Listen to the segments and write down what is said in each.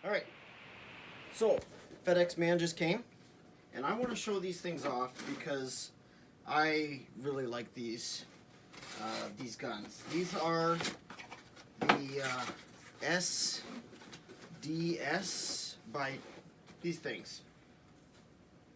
Alright, so FedEx man just came, and I want to show these things off because I really like these guns. These are the SDS by these things.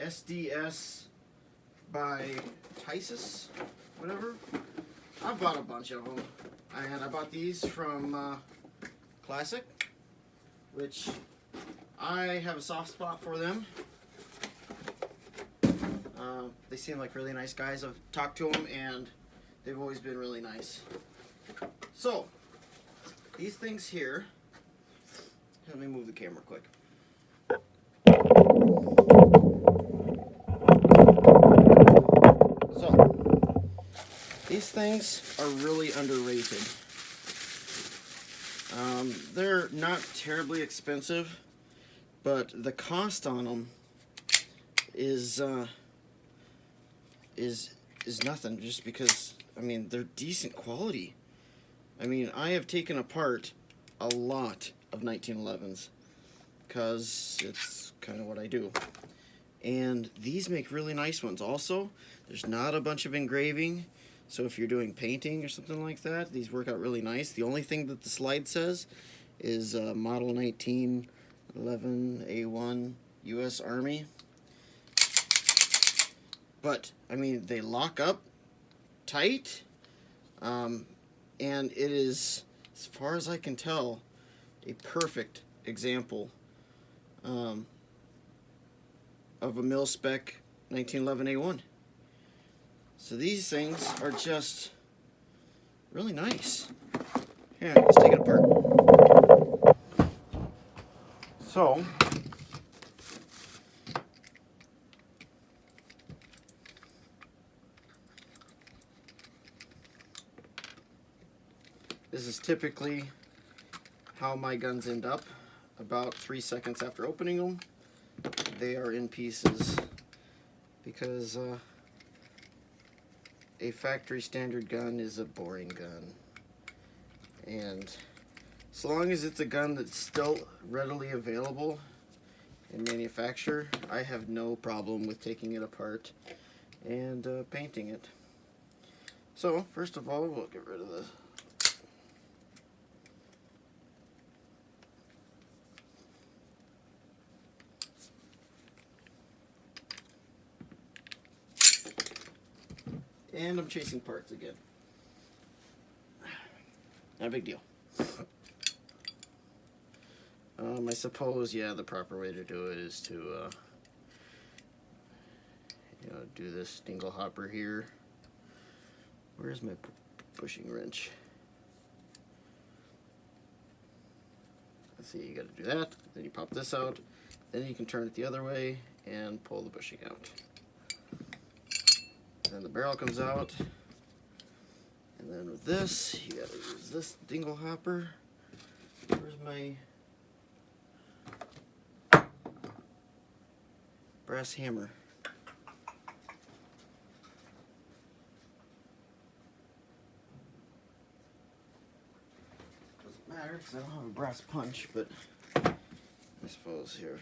SDS by Tysus, whatever. I bought a bunch of them, and I bought these from Classic, which I have a soft spot for them. They seem like really nice guys. I've talked to them, and they've always been really nice. So, these things here, let me move the camera quick. So, these things are really underrated. They're not terribly expensive, but the cost on them is nothing, just because, I mean, they're decent quality. I mean, I have taken apart a lot of 1911s because it's kind of what I do. And these make really nice ones. Also, there's not a bunch of engraving, so if you're doing painting or something like that, these work out really nice. The only thing that the slide says is Model 1911A1 U.S. Army. But, I mean, they lock up tight, and it is, as far as I can tell, a perfect example of a mil-spec 1911A1. So these things are just really nice. Here, let's take it apart. So, this is typically how my guns end up. About 3 seconds after opening them, they are in pieces because a factory standard gun is a boring gun. And as long as it's a gun that's still readily available in manufacture, I have no problem with taking it apart and painting it. So, first of all, we'll get rid of this. And I'm chasing parts again. Not a big deal. I suppose, yeah, the proper way to do it is to, do this dingle hopper here. Where's my bushing wrench? Let's see, you gotta do that. Then you pop this out. Then you can turn it the other way and pull the bushing out. Then the barrel comes out, and then with this, you gotta use this dingle hopper. Where's my brass hammer? Doesn't matter because I don't have a brass punch, but I suppose here.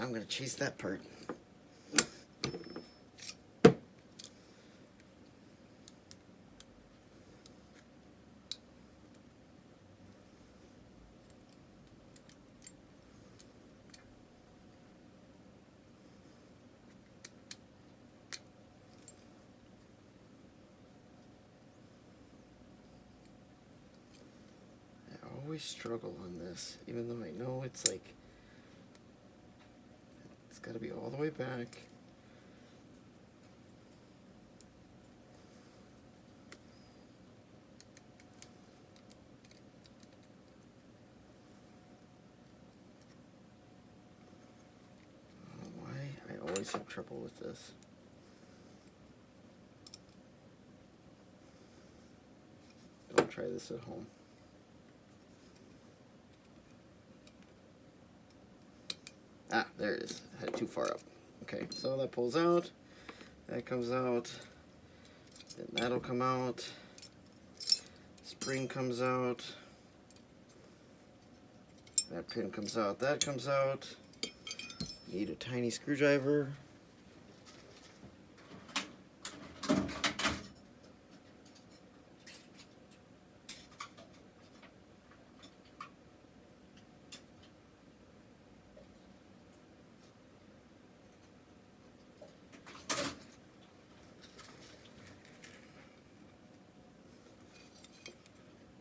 I'm going to chase that part. I always struggle on this, even though I know it's like it's got to be all the way back. Why? I always have trouble with this. Don't try this at home. Ah, there it is. I had it too far up. Okay, so that pulls out. That comes out. Then that'll come out. Spring comes out. That pin comes out. That comes out. Need a tiny screwdriver.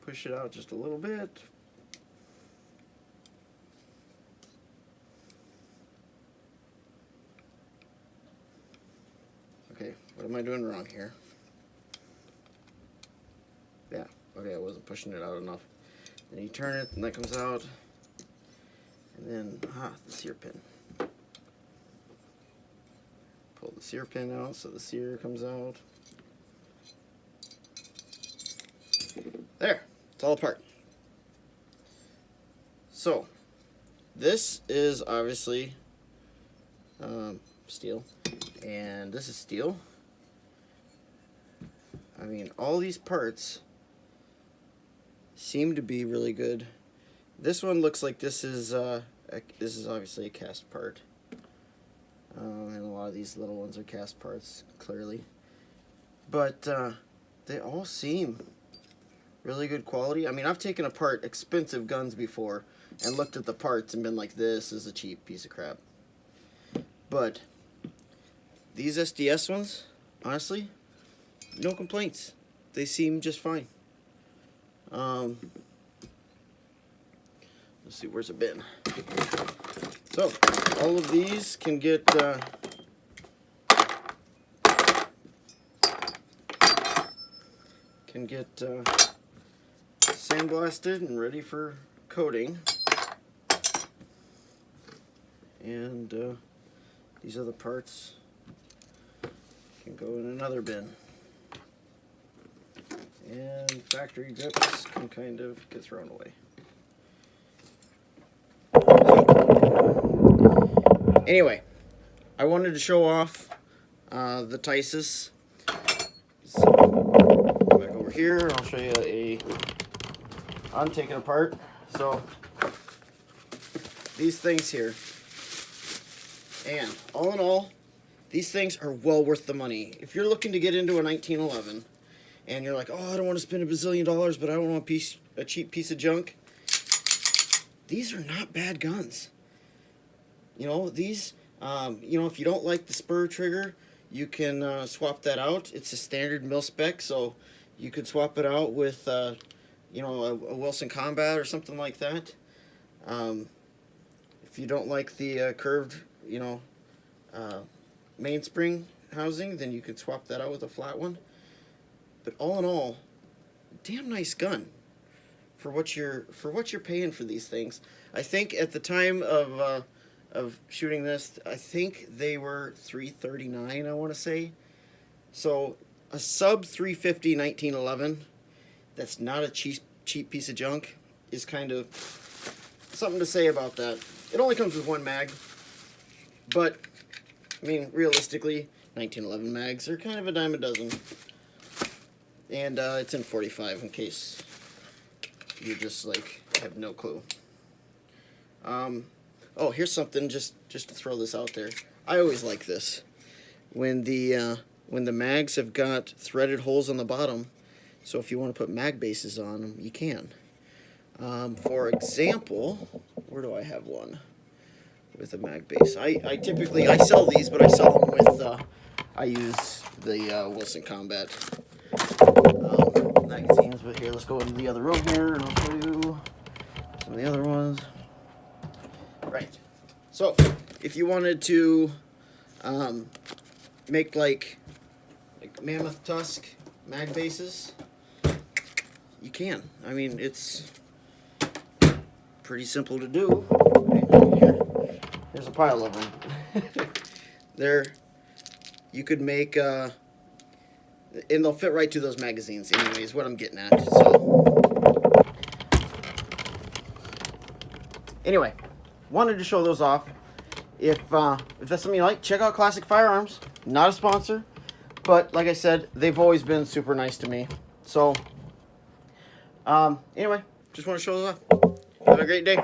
Push it out just a little bit. Okay, what am I doing wrong here? Yeah, okay, I wasn't pushing it out enough. Then you turn it, and that comes out. And then, the sear pin. Pull the sear pin out so the sear comes out. There, it's all apart. So, this is obviously steel, and this is steel. I mean, all these parts seem to be really good. This one looks like this is obviously a cast part, and a lot of these little ones are cast parts, clearly. But they all seem really good quality. I mean, I've taken apart expensive guns before and looked at the parts and been like, this is a cheap piece of crap. But these SDS ones, honestly, no complaints. They seem just fine. Let's see, where's it been? So, all of these can get sandblasted and ready for coating. And these other parts can go in another bin. And factory grips can kind of get thrown away. Anyway, I wanted to show off the Tisus. So, back over here, I'll show you I'm taking apart. So, these things here. And all in all, these things are well worth the money. If you're looking to get into a 1911 and you're like, oh, I don't want to spend $1 bazillion, but I don't want a cheap piece of junk, these are not bad guns. You know, these, if you don't like the spur trigger, you can swap that out. It's a standard mil spec, so you could swap it out with, a Wilson Combat or something like that. If you don't like the curved, mainspring housing, then you could swap that out with a flat one. But all in all, damn nice gun for what you're paying for these things. I think at the time of shooting this, I think they were $339, I want to say. So a sub 350 1911 that's not a cheap piece of junk is kind of something to say about that. It only comes with one mag, but I mean, realistically, 1911 mags are kind of a dime a dozen. And it's in 45 in case you just like have no clue. Oh, here's something just to throw this out there. I always like this when the mags have got threaded holes on the bottom. So if you want to put mag bases on them, you can. For example, where do I have one with a mag base? I typically sell these, but I sell them with I use the Wilson Combat magazines. But here, let's go into the other room here, and I'll show you some of the other ones. Right. So, if you wanted to make like mammoth tusk mag bases, you can. I mean, it's pretty simple to do. Here's a pile of them. You could make, and they'll fit right to those magazines anyway, is what I'm getting at. So, anyway, wanted to show those off. If that's something you like, check out Classic Firearms. Not a sponsor, But like I said, they've always been super nice to me. So, anyway, just want to show this off. Have a great day.